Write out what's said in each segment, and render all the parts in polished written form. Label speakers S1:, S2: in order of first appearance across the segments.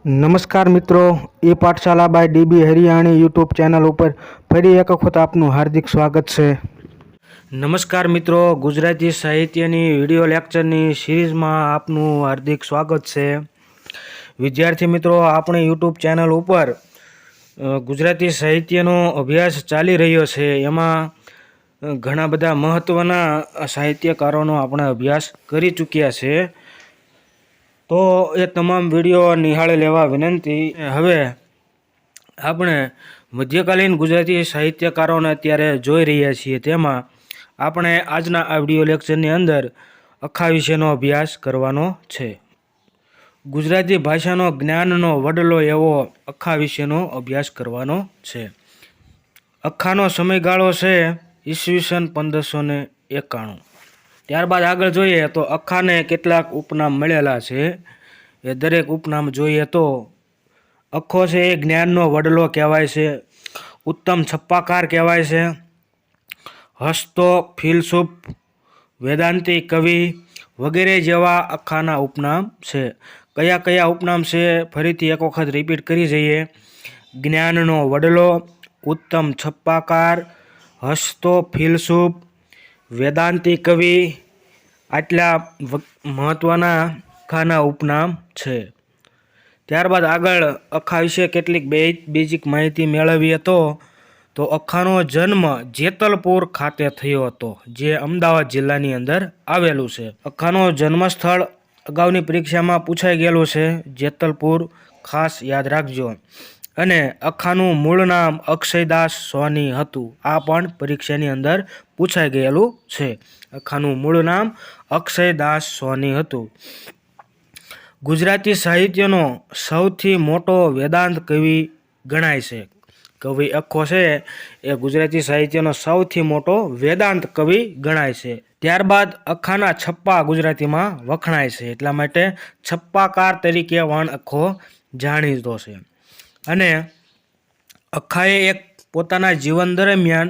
S1: નમસ્કાર મિત્રો, એ Pathshala by DB Hariyani YouTube channel ઉપર ફરી એક વખત આપનું હાર્દિક સ્વાગત છે. નમસ્કાર મિત્રો, ગુજરાતી સાહિત્યની વિડીયો લેક્ચરની સિરીઝમાં આપનું હાર્દિક સ્વાગત છે. વિદ્યાર્થી મિત્રો, આપણી યુટ્યુબ ચેનલ ઉપર ગુજરાતી સાહિત્યનો અભ્યાસ ચાલી રહ્યો છે. એમાં ઘણા બધા મહત્ત્વના સાહિત્યકારોનો આપણે અભ્યાસ કરી ચૂક્યા છે. તો એ તમામ વિડીયો નિહાળી લેવા વિનંતી. હવે આપણે મધ્યકાલીન ગુજરાતી સાહિત્યકારોને અત્યારે જોઈ રહ્યા છીએ. તેમાં આપણે આજના આ વિડીયો લેક્ચરની અંદર અખા વિશેનો અભ્યાસ કરવાનો છે. ગુજરાતી ભાષાનો જ્ઞાનનો વડલો એવો અખા વિશેનો અભ્યાસ કરવાનો છે. અખાનો સમયગાળો છે ઈસવીસન 1591. ત્યારબાદ આગળ જોઈએ તો અખાને કેટલાક ઉપનામ મળેલા છે. એ દરેક ઉપનામ જોઈએ તો અખો છે એ જ્ઞાનનો વડલો કહેવાય છે, ઉત્તમ છપ્પાકાર કહેવાય છે, હસ્તો, ફિલસૂફ, વેદાંતી કવિ વગેરે જેવા અખાના ઉપનામ છે. કયા કયા ઉપનામ છે ફરીથી એક વખત રિપીટ કરી જઈએ. જ્ઞાનનો વડલો, ઉત્તમ છપ્પાકાર, હસ્તો, ફિલસૂફ, વેદાંતી કવિ, આટલા મહત્ત્વના અખાના ઉપનામ છે. ત્યારબાદ આગળ અખા વિશે કેટલીક બેઝિક માહિતી મેળવીએ તો અખાનો જન્મ જેતલપુર ખાતે થયો હતો, જે અમદાવાદ જિલ્લાની અંદર આવેલું છે. અખાનો જન્મસ્થળ અગાઉની પરીક્ષામાં પૂછાઈ ગયેલું છે, જેતલપુર, ખાસ યાદ રાખજો. અને અખાનું મૂળ નામ અક્ષયદાસ સોની હતું. આ પણ પરીક્ષાની અંદર પૂછાઈ ગયેલું છે. અખાનું મૂળ નામ અક્ષયદાસ સોની હતું. ગુજરાતી સાહિત્યનો સૌથી મોટો વેદાંત કવિ ગણાય છે. કવિ અખો છે એ ગુજરાતી સાહિત્યનો સૌથી મોટો વેદાંત કવિ ગણાય છે. ત્યારબાદ અખાના છપ્પા ગુજરાતીમાં વખણાય છે, એટલા માટે છપ્પાકાર તરીકે પણ અખો જાણીતો છે. અને અખાએ એક પોતાના જીવન દરમિયાન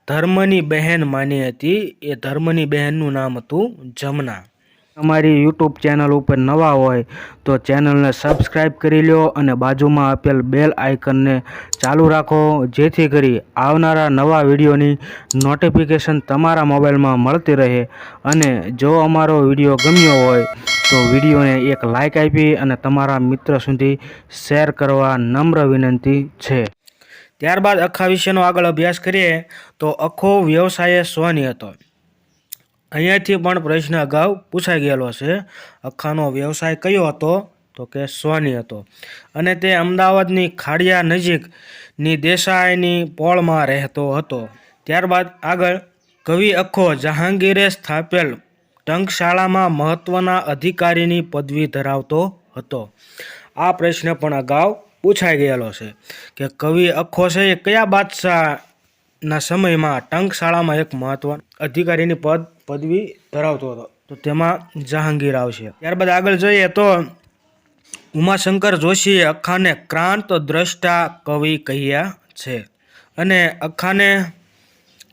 S1: ધર્મની બહેન માની હતી. એ ધર્મની બહેનનું નામ હતું જમના. અમારી યુટ્યુબ ચેનલ ઉપર નવા હોય તો ચેનલને સબસ્ક્રાઈબ કરી લો અને બાજુમાં આપેલ બેલ આઇકનને ચાલુ રાખો, જેથી કરી આવનારા નવા વિડીયોની નોટિફિકેશન તમારા મોબાઈલમાં મળતી રહે. અને જો અમારો વિડીયો ગમ્યો હોય તો વિડીયોને એક લાઇક આપી અને તમારા મિત્ર સુધી શેર કરવા નમ્ર વિનંતી છે. ત્યારબાદ અખા વિશેનો આગળ અભ્યાસ કરીએ તો અખો વ્યવસાયે સોની હતો. અહીંયાથી પણ પ્રશ્ન અગાઉ પૂછાઈ ગયેલો છે. અખાનો વ્યવસાય કયો હતો? તો કે સોની હતો. અને તે અમદાવાદની ખાડિયા નજીકની દેસાઈની પોળમાં રહેતો હતો. ત્યારબાદ આગળ કવિ અખો જહાંગીરે સ્થાપેલ ટંકશાળામાં મહત્ત્વના અધિકારીની પદવી ધરાવતો હતો. આ પ્રશ્ન પણ અગાઉ પૂછાઈ ગયેલો છે કે કવિ અખો છે એ કયા બાદશાહના સમયમાં ટંકશાળામાં એક મહત્વ અધિકારીની પદવી ધરાવતો હતો? તો તેમાં જહાંગીર આવશે. ત્યારબાદ આગળ જોઈએ તો ઉમાશંકર જોશીએ અખાને ક્રાંત દ્રષ્ટા કવિ કહ્યા છે. અને અખાને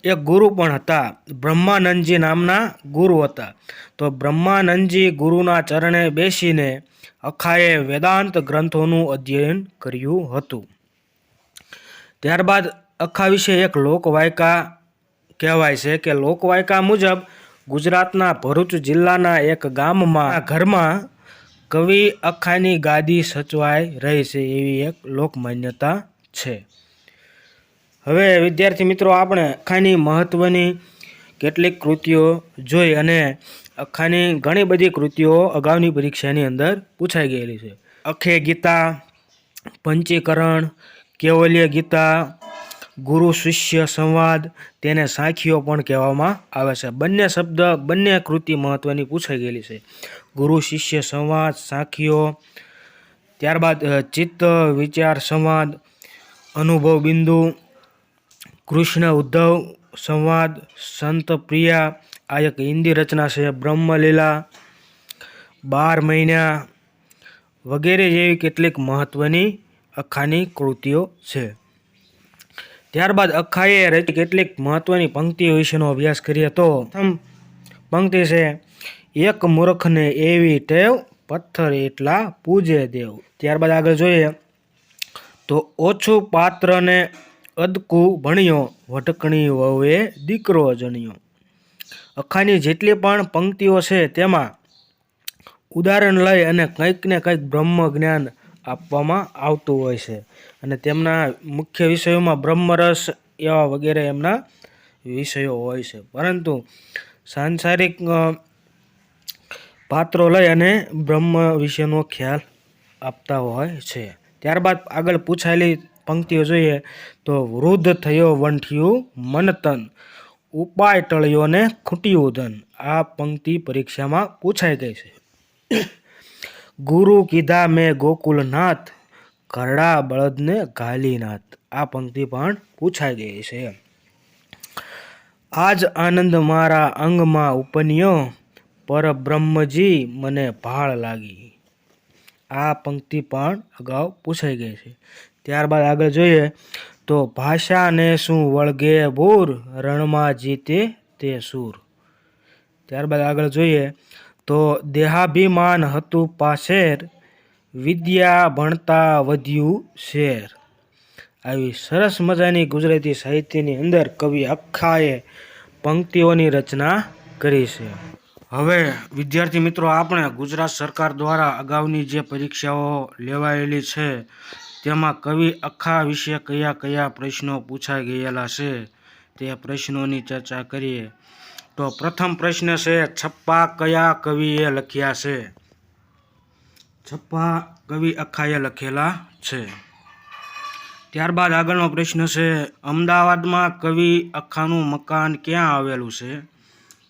S1: એક ગુરુ પણ હતા. બ્રહ્માનંદજી નામના ગુરુ હતા. તો બ્રહ્માનંદજી ગુરુના ચરણે બેસીને અખાએ વેદાંત ગ્રંથોનું અધ્યયન કર્યું હતું. ત્યારબાદ અખા વિશે એક લોકવાયકા કહેવાય છે કે લોકવાયકા મુજબ ગુજરાતના ભરૂચ જિલ્લાના એક ગામમાં ઘરમાં કવિ અખાની ગાદી સચવાઈ રહી છે, એવી એક લોકમાન્યતા છે. હવે વિદ્યાર્થી મિત્રો, આપણે અખાની મહત્ત્વની કેટલીક કૃતિઓ જોઈ. અને અખાની ઘણી બધી કૃતિઓ અગાઉની પરીક્ષાની અંદર પૂછાઈ ગયેલી છે. અખે ગીતા, પંચીકરણ, કેવલ્ય ગીતા, ગુરુ શિષ્ય સંવાદ, તેને સાખીઓ પણ કહેવામાં આવે છે. બંને કૃતિ મહત્ત્વની પૂછાઈ ગયેલી છે. ગુરુ શિષ્ય સંવાદ, સાખીઓ. ત્યારબાદ ચિત્ત વિચાર સંવાદ, અનુભવ બિંદુ, કૃષ્ણ ઉદ્ધવ સંવાદ, સંત પ્રિયા, આ એક હિન્દી રચના છે. બ્રહ્મલીલા, 12 મહિના વગેરે જેવી કેટલીક મહત્ત્વની અખાની કૃતિઓ છે. ત્યારબાદ અખાએ રચી કેટલીક મહત્ત્વની પંક્તિઓ વિશેનો અભ્યાસ કરીએ તો પ્રથમ પંક્તિ છે, એક મૂર્ખને એવી ટેવ પથ્થર એટલા પૂજે દેવ. ત્યારબાદ આગળ જોઈએ તો ઓછું પાત્રને અદકું ભણ્યો, વટકણી વહુએ દીકરો જણ્યો. અખાની જેટલી પણ પંક્તિઓ છે તેમાં ઉદાહરણ લઈ અને કંઈક ને કંઈક બ્રહ્મ જ્ઞાન આપવામાં આવતું હોય છે અને તેમના મુખ્ય વિષયોમાં બ્રહ્મરસ એવા વગેરે એમના વિષયો હોય છે, પરંતુ સાંસારિક પાત્રો લઈ અને બ્રહ્મ વિશેનો ખ્યાલ આપતા હોય છે. ત્યારબાદ આગળ પૂછાયેલી પંક્તિઓ જોઈએ તો વૃદ્ધ થયો વંઠિયું મન તન, ઉપાય ટળ્યો ને ખૂટ્યું ધન. આ પંક્તિ પરીક્ષામાં પૂછાઈ ગઈ છે. ગુરુ કીધા મેં ગોકુલનાથ, ઘરડા બળદને ઘાલીનાથ. આ પંક્તિ પણ પૂછાઈ ગઈ છે. આજ આનંદ મારા અંગમાં ઉપન્યો, પરબ્રહ્મજી મને ભાળ લાગી. આ પંક્તિ પણ અગાઉ પૂછાઈ ગઈ છે. ત્યારબાદ આગળ જોઈએ તો ભાષાને શું વળગે બૂર, રણમાં જીતે તે સૂર. ત્યારબાદ આગળ જોઈએ તો દેહાભિમાન હતું પાછેર, વિદ્યા ભણતા વધ્યું શેર. આવી સરસ મજાની ગુજરાતી સાહિત્યની અંદર કવિ અખ્ખાએ પંક્તિઓની રચના કરી છે. હવે વિદ્યાર્થી મિત્રો, આપણે ગુજરાત સરકાર દ્વારા અગાઉની જે પરીક્ષાઓ લેવાયેલી છે તેમાં કવિ અખ્ખા વિશે કયા કયા પ્રશ્નો પૂછાઈ ગયેલા છે તે પ્રશ્નોની ચર્ચા કરીએ. તો પ્રથમ પ્રશ્ન છે, છપ્પા કયા કવિએ લખ્યા છે? છપ્પા કવિ અખ્ખાએ લખેલા છે. ત્યારબાદ આગળનો પ્રશ્ન છે, અમદાવાદમાં કવિ અખ્ખાનું મકાન ક્યાં આવેલું છે?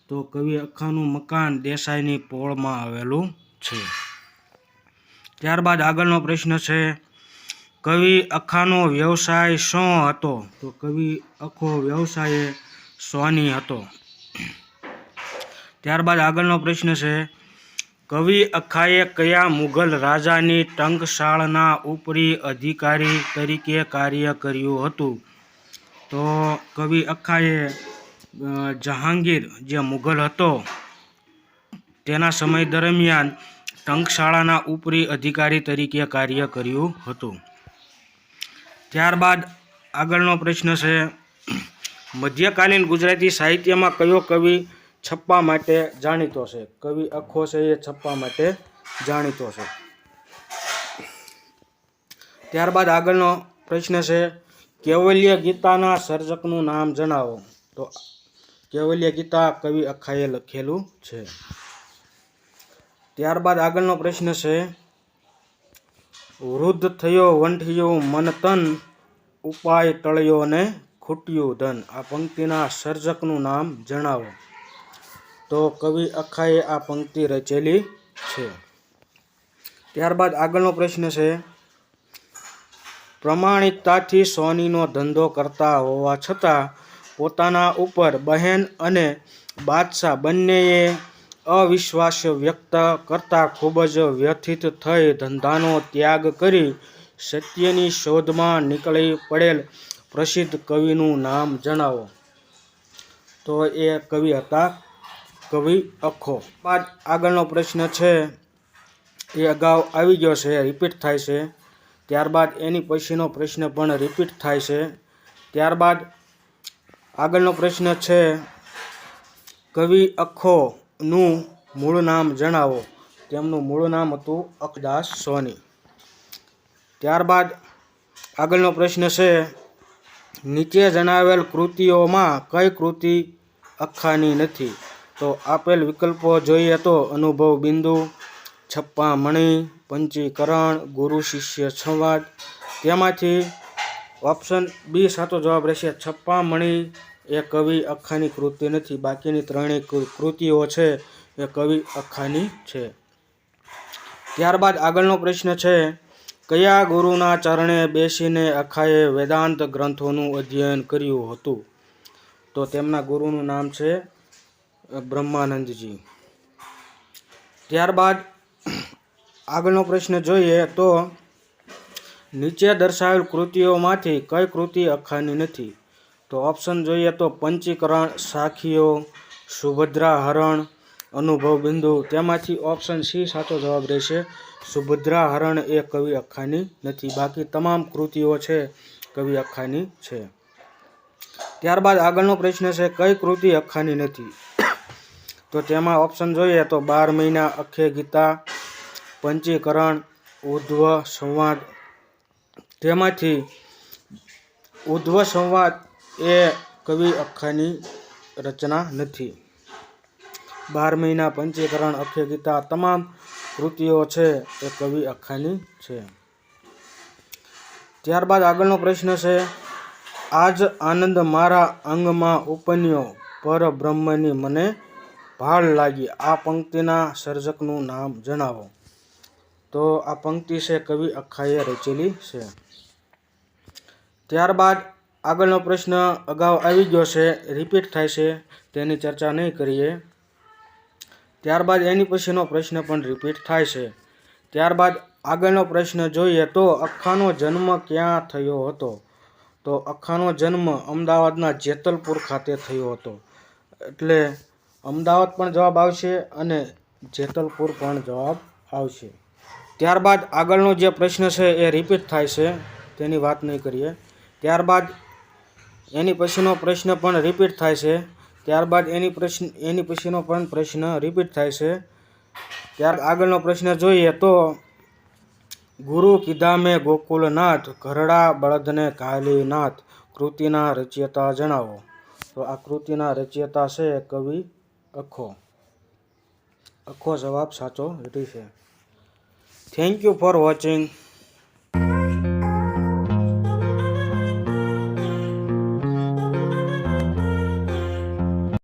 S1: તો કવિ અખ્ખાનું મકાન દેસાઈની પોળમાં આવેલું છે. ત્યારબાદ આગળનો પ્રશ્ન છે, કવિ અખ્ખાનો વ્યવસાય શું હતો? તો કવિ અખ્ખો વ્યવસાય સોની હતો. ત્યારબાદ આગળનો પ્રશ્ન છે, કવિ અખ્ખાએ કયા મુઘલ રાજાની ટંકશાળના ઉપરી અધિકારી તરીકે કાર્ય કર્યું હતું? તો કવિ અખ્ખાએ જહાંગીર જે મુઘલ હતો તેના સમય દરમિયાન ટંકશાળાના ઉપરી અધિકારી તરીકે કાર્ય કર્યું હતું. ત્યારબાદ આગળનો પ્રશ્ન છે, મધ્યકાલીન ગુજરાતી સાહિત્યમાં કયો કવિ છપ્પા માટે જાણીતો છે? કવિ અખ્ખો છે એ છપ્પા માટે જાણીતો છે. ત્યારબાદ આગળનો પ્રશ્ન છે, કેવલ્ય ગીતાના સર્જકનું નામ જણાવો. તો કેવલ્ય ગીતા કવિ અખ્ખાએ લખેલું છે. ત્યારબાદ આગળનો પ્રશ્ન છે, વૃદ્ધ થયો વંઠિયું મન તન, ઉપાય ટળ્યો ને ખૂટ્યું ધન. આ પંક્તિના સર્જકનું નામ જણાવો. તો કવિ અખ્ખાએ આ પંક્તિ રચેલી છે. ત્યારબાદ આગળનો પ્રશ્ન છે, પ્રમાણિકતાથી સોનીનો ધંધો કરતા હોવા છતાં પોતાના ઉપર બહેન અને બાદશાહ બંનેએ અવિશ્વાસ વ્યક્ત કરતા ખૂબ જ વ્યથિત થઈ ધંધાનો ત્યાગ કરી સત્યની શોધમાં નીકળી પડેલ પ્રસિદ્ધ કવિનું નામ જણાવો. તો એ કવિ હતા કવિ અખ્ખો. બાદ આગળનો પ્રશ્ન છે એ અગાઉ આવી ગયો છે, રિપીટ થાય છે. ત્યારબાદ એની પછીનો પ્રશ્ન પણ રિપીટ થાય છે. ત્યારબાદ આગળનો પ્રશ્ન છે, કવિ અખ્ખોનું મૂળ નામ જણાવો. તેમનું મૂળ નામ હતું અખ્ખદાસ સોની. ત્યારબાદ આગળનો પ્રશ્ન છે, નીચે જણાવેલ કૃતિઓમાં કઈ કૃતિ અખ્ખાની નથી? તો આપેલ વિકલ્પો જોઈએ તો અનુભવ બિંદુ, છપ્પા મણી, પંચીકરણ, ગુરુ શિષ્ય સંવાદ. તેમાંથી ઓપ્શન બી સાચો જવાબ રહેશે. છપ્પા મણી એ કવિ અખ્ખાની કૃતિ નથી. બાકીની ત્રણેય કૃતિઓ છે એ કવિ અખ્ખાની છે. ત્યારબાદ આગળનો પ્રશ્ન છે, કયા ગુરુના ચરણે બેસીને અખ્ખાએ વેદાંત ગ્રંથોનું અધ્યયન કર્યું હતું? તો તેમના ગુરુનું નામ છે બ્રહ્માનંદજી. ત્યારબાદ આગળનો પ્રશ્ન જોઈએ તો નીચે દર્શાવેલ કૃતિઓમાંથી કઈ કૃતિ અખ્ખાની નથી? તો ઓપ્શન જોઈએ તો પંચીકરણ, સાખીઓ, સુભદ્રા હરણ, અનુભવ બિંદુ. તેમાંથી ઓપ્શન સી સાચો જવાબ રહેશે. સુભદ્રા હરણ એ કવિ અખાની નથી. બાકી તમામ કૃતિઓ છે કવિ અખાની છે. ત્યારબાદ આગળનો પ્રશ્ન છે, કઈ કૃતિ અખાની નથી? તો તેમાં ઓપ્શન જોઈએ તો 12 મહિના, અખે ગીતા, પંચીકરણ, ઉદ્ધવ સંવાદ. તેમાંથી ઉદ્ધવ સંવાદ એ કવિ અખાની રચના નથી. 12 મહિના, પંચીકરણ, અખે ગીતા તમામ કૃતિઓ છે એ કવિ અખાની છે. ત્યારબાદ આગળનો પ્રશ્ન છે, આજ આનંદ મારા અંગમાં ઉપન્યો, પરબ્રહ્મની મને ભાળ લાગી. આ પંક્તિના સર્જકનું નામ જણાવો. તો આ પંક્તિ છે કવિ અખાએ રચેલી છે. ત્યારબાદ આગળનો પ્રશ્ન અગાઉ આવી ગયો છે, રિપીટ થાય છે, તેની ચર્ચા નહીં કરીએ. ત્યારબાદ એની પછીનો પ્રશ્ન પણ રિપીટ થાય છે. ત્યારબાદ આગળનો પ્રશ્ન જોઈએ તો અખાનો જન્મ ક્યાં થયો હતો? તો અખાનો જન્મ અમદાવાદના જેતલપુર ખાતે થયો હતો. એટલે અમદાવાદ પણ જવાબ આવશે અને જેતલપુર પણ જવાબ આવશે. ત્યારબાદ આગળનો જે પ્રશ્ન છે એ રિપીટ થાય છે, તેની વાત નહીં કરીએ. ત્યારબાદ એની પછીનો પ્રશ્ન પણ રિપીટ થાય છે. ત્યારબાદ એની પછીનો પણ પ્રશ્ન રિપીટ થાય છે. ત્યાર આગળનો પ્રશ્ન જોઈએ તો ગુરુ કીધા મેં ગોકુલનાથ, ઘરડા બળદને કાલીનાથ. કૃતિના રચયિતા જણાવો. તો આ કૃતિના રચયિતા છે કવિ અખો. અખો જવાબ સાચો રહેશે. Thank you for watching.